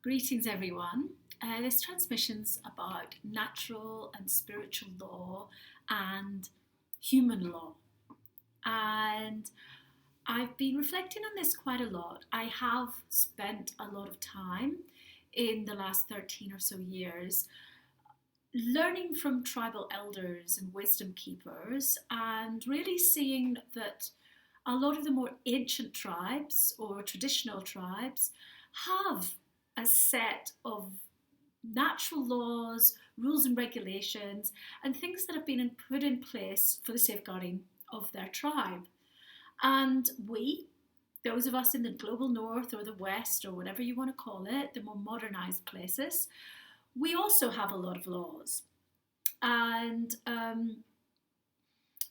Greetings, everyone. This transmission's about natural and spiritual law and human law. And I've been reflecting on this quite a lot. I have spent a lot of time in the last 13 or so years learning from tribal elders and wisdom keepers and really seeing that a lot of the more ancient tribes or traditional tribes have a set of natural laws, rules and regulations, and things that have been put in place for the safeguarding of their tribe. And we, those of us in the global north or the west or whatever you want to call it, the more modernized places, we also have a lot of laws. And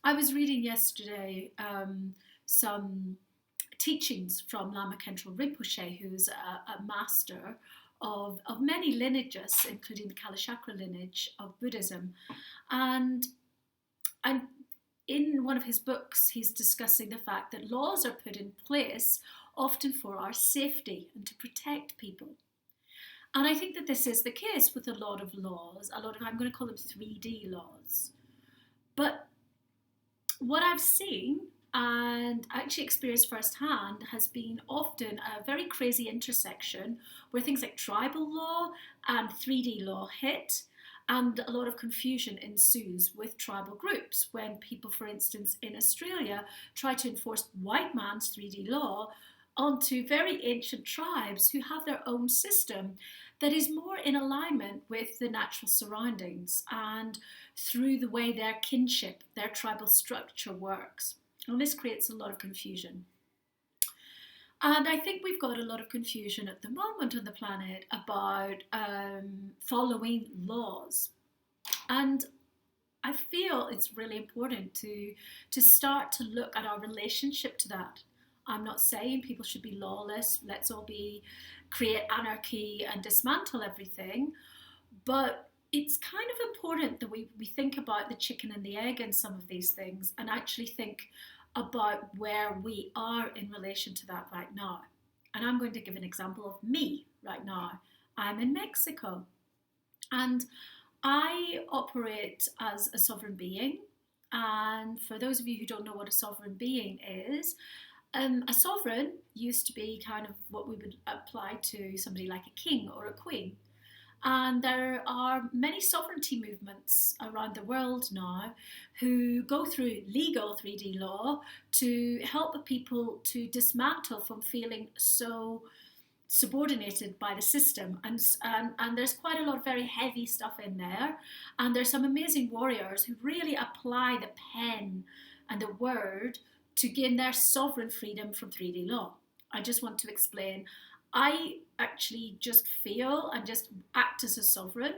I was reading yesterday some teachings from Lama Khentrul Rinpoche, who's a master of many lineages, including the Kalachakra lineage of Buddhism. And in one of his books, he's discussing the fact that laws are put in place often for our safety and to protect people. And I think that this is the case with a lot of laws, I'm going to call them 3D laws. But what I've seen and actually experienced firsthand has been often a very crazy intersection where things like tribal law and 3D law hit, and a lot of confusion ensues with tribal groups when people, for instance, in Australia try to enforce white man's 3D law onto very ancient tribes who have their own system that is more in alignment with the natural surroundings and through the way their kinship, their tribal structure works. And this creates a lot of confusion. And I think we've got a lot of confusion at the moment on the planet about following laws. And I feel it's really important to start to look at our relationship to that. I'm not saying people should be lawless, let's all create anarchy and dismantle everything, but it's kind of important that we think about the chicken and the egg in some of these things and actually think about where we are in relation to that right now. And I'm going to give an example of me right now. I'm in Mexico and I operate as a sovereign being. And for those of you who don't know what a sovereign being is, a sovereign used to be kind of what we would apply to somebody like a king or a queen. And there are many sovereignty movements around the world now who go through legal 3D law to help people to dismantle from feeling so subordinated by the system. And there's quite a lot of very heavy stuff in there. And there's some amazing warriors who really apply the pen and the word to gain their sovereign freedom from 3D law. I just want to explain. I actually just feel and just act as a sovereign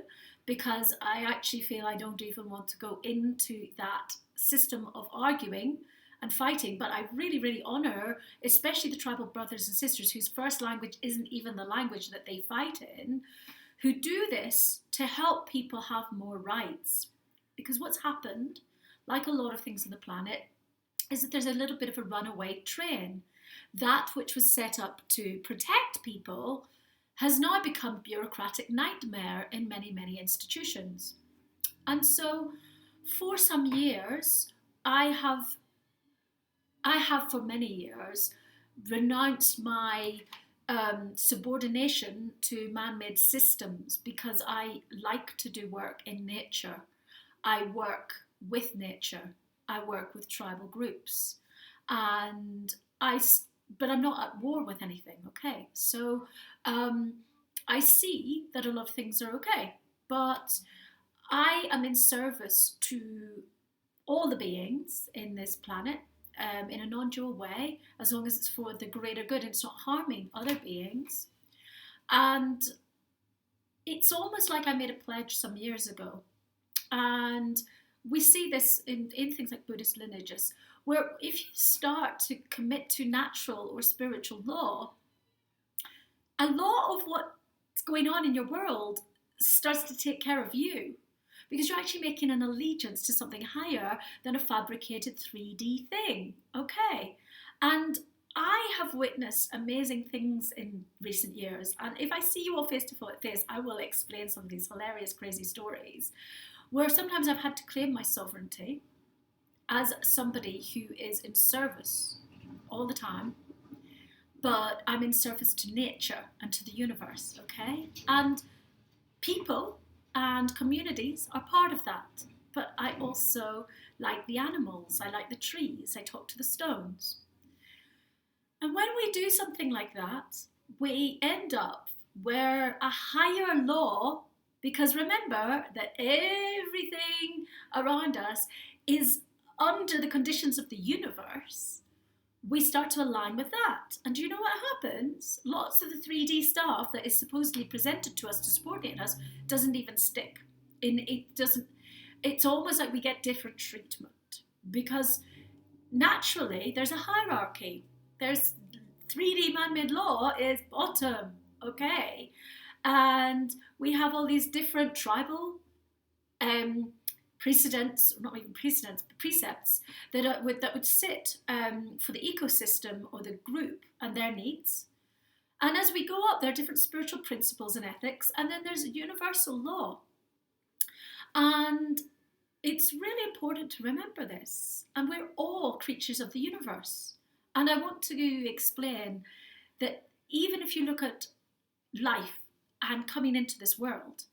because I actually feel I don't even want to go into that system of arguing and fighting, but I really, really honour, especially the tribal brothers and sisters whose first language isn't even the language that they fight in, who do this to help people have more rights. Because what's happened, like a lot of things on the planet, is that there's a little bit of a runaway train. That which was set up to protect people has now become a bureaucratic nightmare in many, many institutions. And so for some years, I have for many years renounced my subordination to man-made systems because I like to do work in nature. I work with nature. I work with tribal groups, but I'm not at war with anything, okay? So I see that a lot of things are okay, but I am in service to all the beings in this planet in a non-dual way, as long as it's for the greater good and it's not harming other beings. And it's almost like I made a pledge some years ago. And we see this in things like Buddhist lineages, where if you start to commit to natural or spiritual law, a lot of what's going on in your world starts to take care of you because you're actually making an allegiance to something higher than a fabricated 3D thing, okay? And I have witnessed amazing things in recent years, and if I see you all face to face, I will explain some of these hilarious, crazy stories where sometimes I've had to claim my sovereignty as somebody who is in service all the time, but I'm in service to nature and to the universe, okay? And people and communities are part of that. But I also like the animals, I like the trees, I talk to the stones. And when we do something like that, we end up where a higher law, because remember that everything around us is under the conditions of the universe, we start to align with that. And do you know what happens? Lots of the 3D stuff that is supposedly presented to us to subordinate us doesn't even stick. It's almost like we get different treatment because naturally there's a hierarchy. There's 3D man-made law is bottom, okay? And we have all these different tribal precedents, not even precedents, but precepts that would sit for the ecosystem or the group and their needs. And as we go up, there are different spiritual principles and ethics, and then there's a universal law. And it's really important to remember this. And we're all creatures of the universe. And I want to explain that even if you look at life and coming into this world,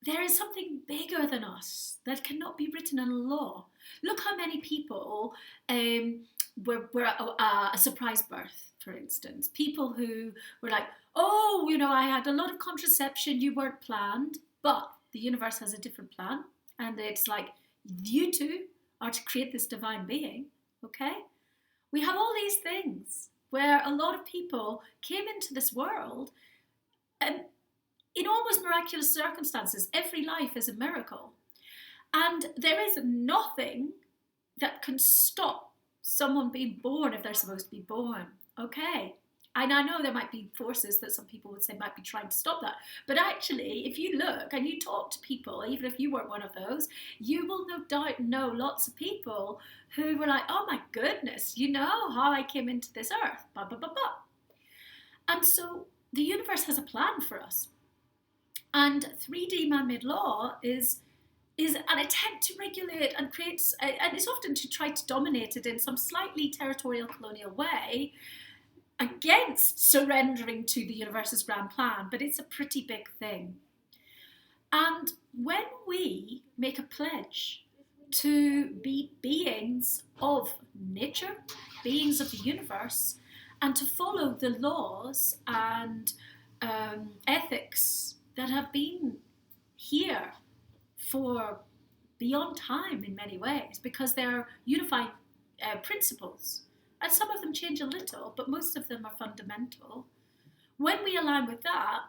there is something bigger than us that cannot be written in a law. Look how many people were at a surprise birth, for instance. People who were like, oh, I had a lot of contraception, you weren't planned, but the universe has a different plan. And it's like, you two are to create this divine being, okay? We have all these things where a lot of people came into this world and in almost miraculous circumstances. Every life is a miracle. And there is nothing that can stop someone being born if they're supposed to be born, okay? And I know there might be forces that some people would say might be trying to stop that. But actually, if you look and you talk to people, even if you weren't one of those, you will no doubt know lots of people who were like, oh my goodness, you know how I came into this earth, blah, blah, blah, blah. And so the universe has a plan for us. And 3D man-made law is an attempt to regulate and create, and it's often to try to dominate it in some slightly territorial colonial way against surrendering to the universe's grand plan, but it's a pretty big thing. And when we make a pledge to be beings of nature, beings of the universe, and to follow the laws and ethics that have been here for beyond time in many ways, because they're unifying principles. And some of them change a little, but most of them are fundamental. When we align with that,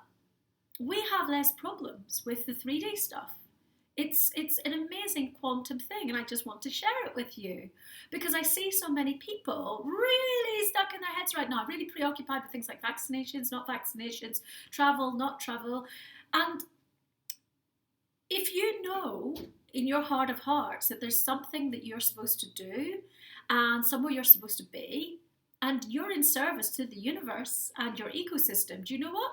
we have less problems with the 3D stuff. It's an amazing quantum thing, and I just want to share it with you because I see so many people really stuck in their heads right now, really preoccupied with things like vaccinations, not vaccinations, travel, not travel. And if you know in your heart of hearts that there's something that you're supposed to do and somewhere you're supposed to be, and you're in service to the universe and your ecosystem, do you know what?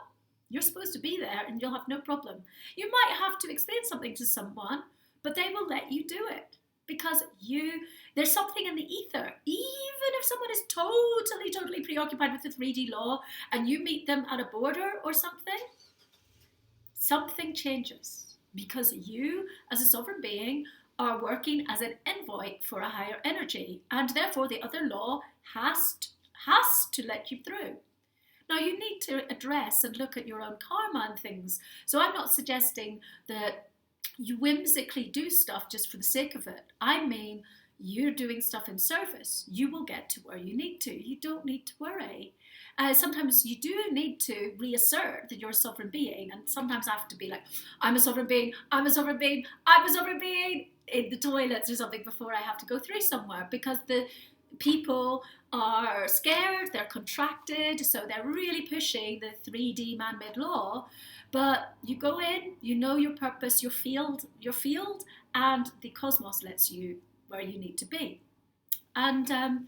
You're supposed to be there and you'll have no problem. You might have to explain something to someone, but they will let you do it because there's something in the ether. Even if someone is totally preoccupied with the 3D law and you meet them at a border or something changes because you, as a sovereign being, are working as an envoy for a higher energy, and therefore the other law has to let you through. Now, you need to address and look at your own karma and things. So I'm not suggesting that you whimsically do stuff just for the sake of it. I mean, you're doing stuff in service. You will get to where you need to. You don't need to worry. Sometimes you do need to reassert that you're a sovereign being. And sometimes I have to be like, I'm a sovereign being, I'm a sovereign being, I'm a sovereign being in the toilets or something before I have to go through somewhere, because the people are scared, they're contracted, so they're really pushing the 3D man-made law. But you go in, you know your purpose, your field, and the cosmos lets you where you need to be. And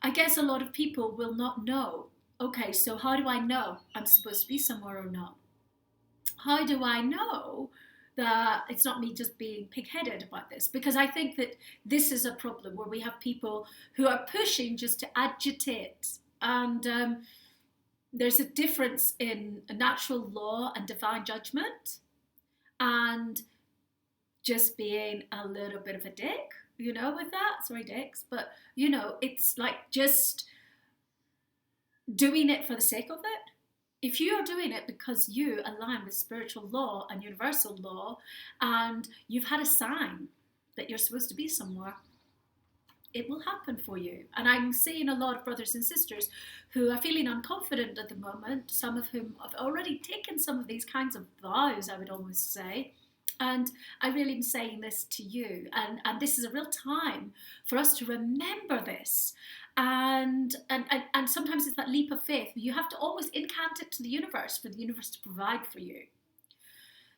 I guess a lot of people will not know. Okay, so how do I know I'm supposed to be somewhere or not? How do I know that it's not me just being pig-headed about this? Because I think that this is a problem where we have people who are pushing just to agitate. And there's a difference in a natural law and divine judgment and just being a little bit of a dick, with that. Sorry, dicks. But, it's like just doing it for the sake of it. If you are doing it because you align with spiritual law and universal law, and you've had a sign that you're supposed to be somewhere, it will happen for you. And I'm seeing a lot of brothers and sisters who are feeling unconfident at the moment, some of whom have already taken some of these kinds of vows, I would almost say. And I really am saying this to you. And this is a real time for us to remember this. And sometimes it's that leap of faith. You have to almost incant it to the universe for the universe to provide for you.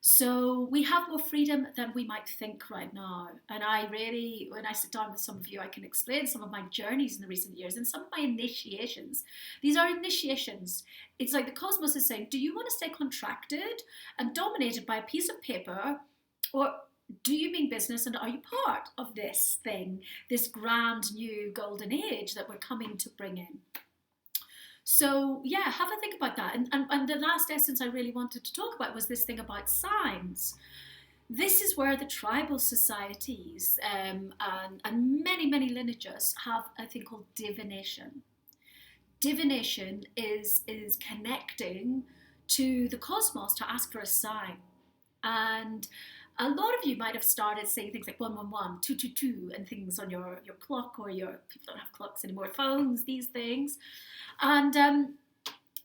So we have more freedom than we might think right now. And I really, when I sit down with some of you, I can explain some of my journeys in the recent years and some of my initiations. These are initiations. It's like the cosmos is saying, do you want to stay contracted and dominated by a piece of paper, or do you mean business, and are you part of this thing, this grand new golden age that we're coming to bring in? So yeah, have a think about that. And the last essence I really wanted to talk about was this thing about signs. This is where the tribal societies and many, many lineages have a thing called divination. Divination is connecting to the cosmos to ask for a sign. And a lot of you might have started saying things like 111, 222, and things on your clock, or people don't have clocks anymore, phones, these things. And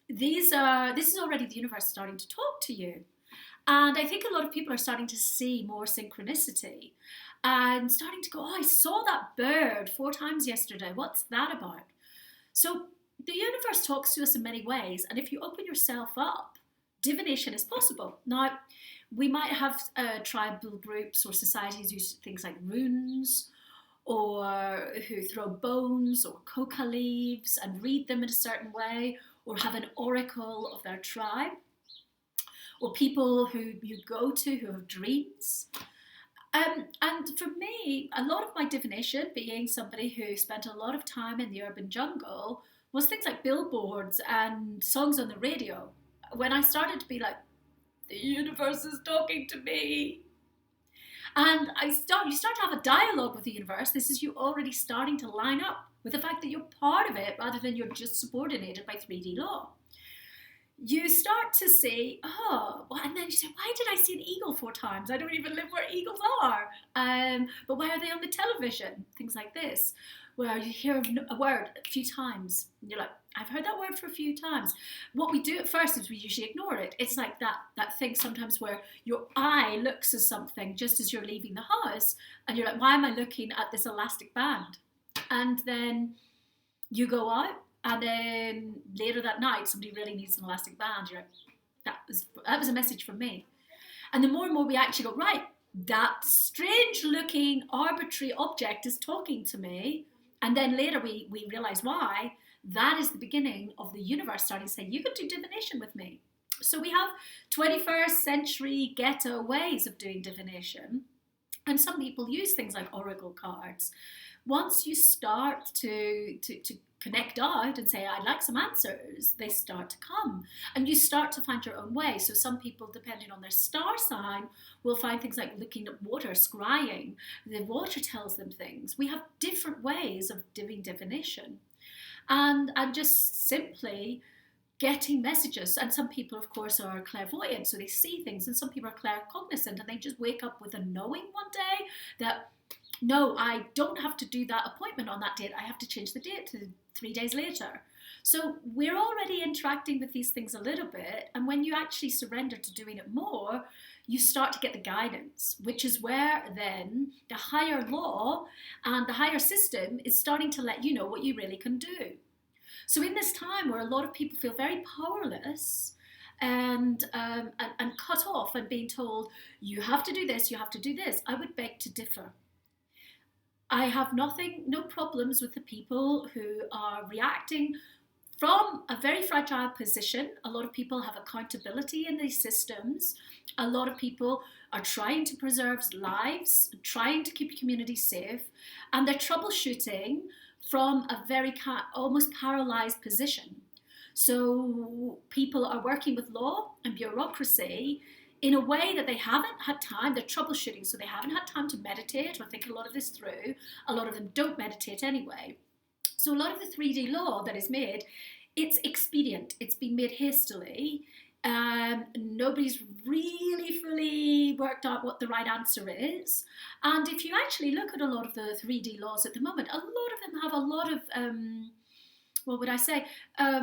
this is already the universe starting to talk to you. And I think a lot of people are starting to see more synchronicity and starting to go, oh, I saw that bird 4 times yesterday. What's that about? So the universe talks to us in many ways. And if you open yourself up, divination is possible. Now, we might have tribal groups or societies use things like runes, or who throw bones or coca leaves and read them in a certain way, or have an oracle of their tribe, or people who you go to who have dreams. And for me, a lot of my divination, being somebody who spent a lot of time in the urban jungle, was things like billboards and songs on the radio. When I started to be like, the universe is talking to me. And you start to have a dialogue with the universe. This is you already starting to line up with the fact that you're part of it rather than you're just subordinated by 3D law. You start to say, and then you say, why did I see an eagle 4 times? I don't even live where eagles are. But why are they on the television? Things like this, where you hear a word a few times, and you're like, I've heard that word for a few times. What we do at first is we usually ignore it. It's like that thing sometimes where your eye looks at something just as you're leaving the house, and you're like, why am I looking at this elastic band? And then you go out, and then later that night, somebody really needs an elastic band. You're like, that was a message from me. And the more and more we actually go, right, that strange looking arbitrary object is talking to me. And then later we realize why. That is the beginning of the universe starting to say, you can do divination with me. So we have 21st century ghetto ways of doing divination. And some people use things like oracle cards. Once you start to connect out and say, I'd like some answers, they start to come. And you start to find your own way. So some people, depending on their star sign, will find things like looking at water, scrying. The water tells them things. We have different ways of doing divination. And just simply getting messages. And some people, of course, are clairvoyant, so they see things. And some people are claircognizant, and they just wake up with a knowing one day that, no, I don't have to do that appointment on that date. I have to change the date to 3 days later. So we're already interacting with these things a little bit. And when you actually surrender to doing it more, you start to get the guidance, which is where then the higher law and the higher system is starting to let you know what you really can do. So in this time where a lot of people feel very powerless and cut off and being told, you have to do this, you have to do this, I would beg to differ. I have no problems with the people who are reacting from a very fragile position. A lot of people have accountability in these systems. A lot of people are trying to preserve lives, trying to keep communities safe, and they're troubleshooting from a very almost paralyzed position. So people are working with law and bureaucracy in a way that they haven't had time. They're troubleshooting, so they haven't had time to meditate or think a lot of this through. A lot of them don't meditate anyway. So a lot of the 3D law that is made, it's expedient. It's been made hastily. Nobody's really fully worked out what the right answer is. And if you actually look at a lot of the 3D laws at the moment, a lot of them have a lot of, what would I say? I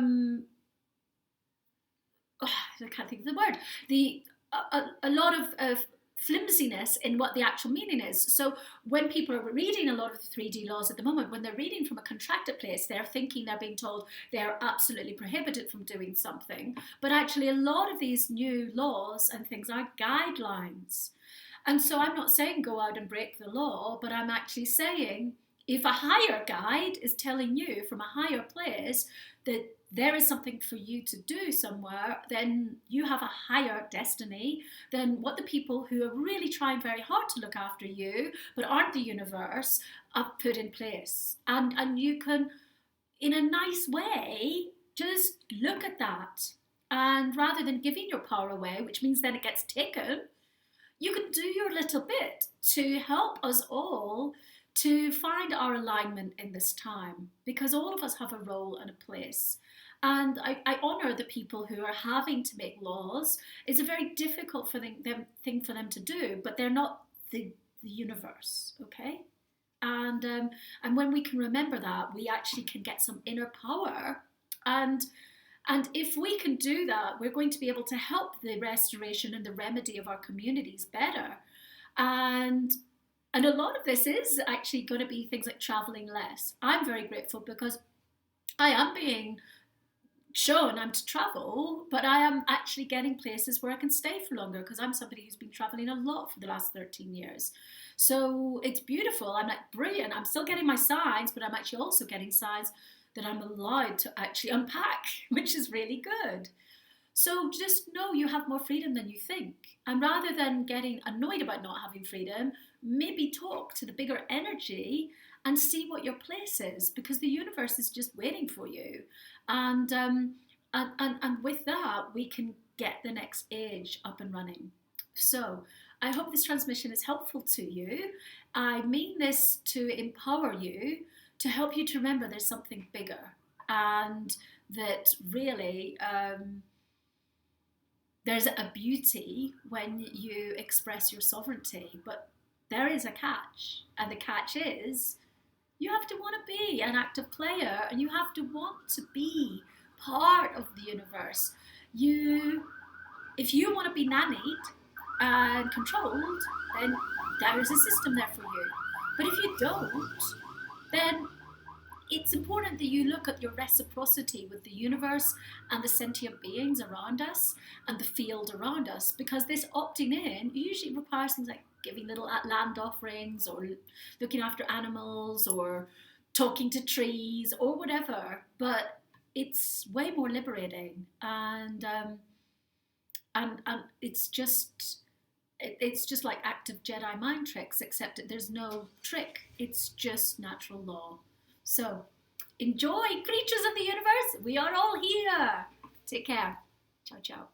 can't think of the word. A lot of flimsiness in what the actual meaning is. So when people are reading a lot of the 3D laws at the moment, when they're reading from a contracted place, they're thinking they're being told they're absolutely prohibited from doing something. But actually, a lot of these new laws and things are guidelines. And so I'm not saying go out and break the law, but I'm actually saying if a higher guide is telling you from a higher place that there is something for you to do somewhere, then you have a higher destiny than what the people who are really trying very hard to look after you, but aren't the universe, have put in place. And you can, in a nice way, just look at that. And rather than giving your power away, which means then it gets taken, you can do your little bit to help us all to find our alignment in this time, because all of us have a role and a place. And I honour the people who are having to make laws. It's a very difficult thing for them to do, but they're not the universe, okay? And when we can remember that, we actually can get some inner power. And if we can do that, we're going to be able to help the restoration and the remedy of our communities better. And a lot of this is actually going to be things like traveling less. I'm very grateful because I am being shown I'm to travel, but I am actually getting places where I can stay for longer because I'm somebody who's been traveling a lot for the last 13 years. So it's beautiful. I'm like, brilliant. I'm still getting my signs, but I'm actually also getting signs that I'm allowed to actually unpack, which is really good. So just know you have more freedom than you think. And rather than getting annoyed about not having freedom, maybe talk to the bigger energy and see what your place is, because the universe is just waiting for you. And with that, we can get the next age up and running. So I hope this transmission is helpful to you. I mean this to empower you, to help you to remember there's something bigger, and that really there's a beauty when you express your sovereignty, but there is a catch, and the catch is you have to want to be an active player, and you have to want to be part of the universe. If you want to be nannied and controlled, then there is a system there for you. But if you don't, then it's important that you look at your reciprocity with the universe and the sentient beings around us and the field around us, because this opting in usually requires things like giving little land offerings or looking after animals or talking to trees or whatever. But it's way more liberating, and it's just like active Jedi mind tricks, except that there's no trick. It's just natural law. So enjoy, creatures of the universe. We are all here. Take care. Ciao, ciao.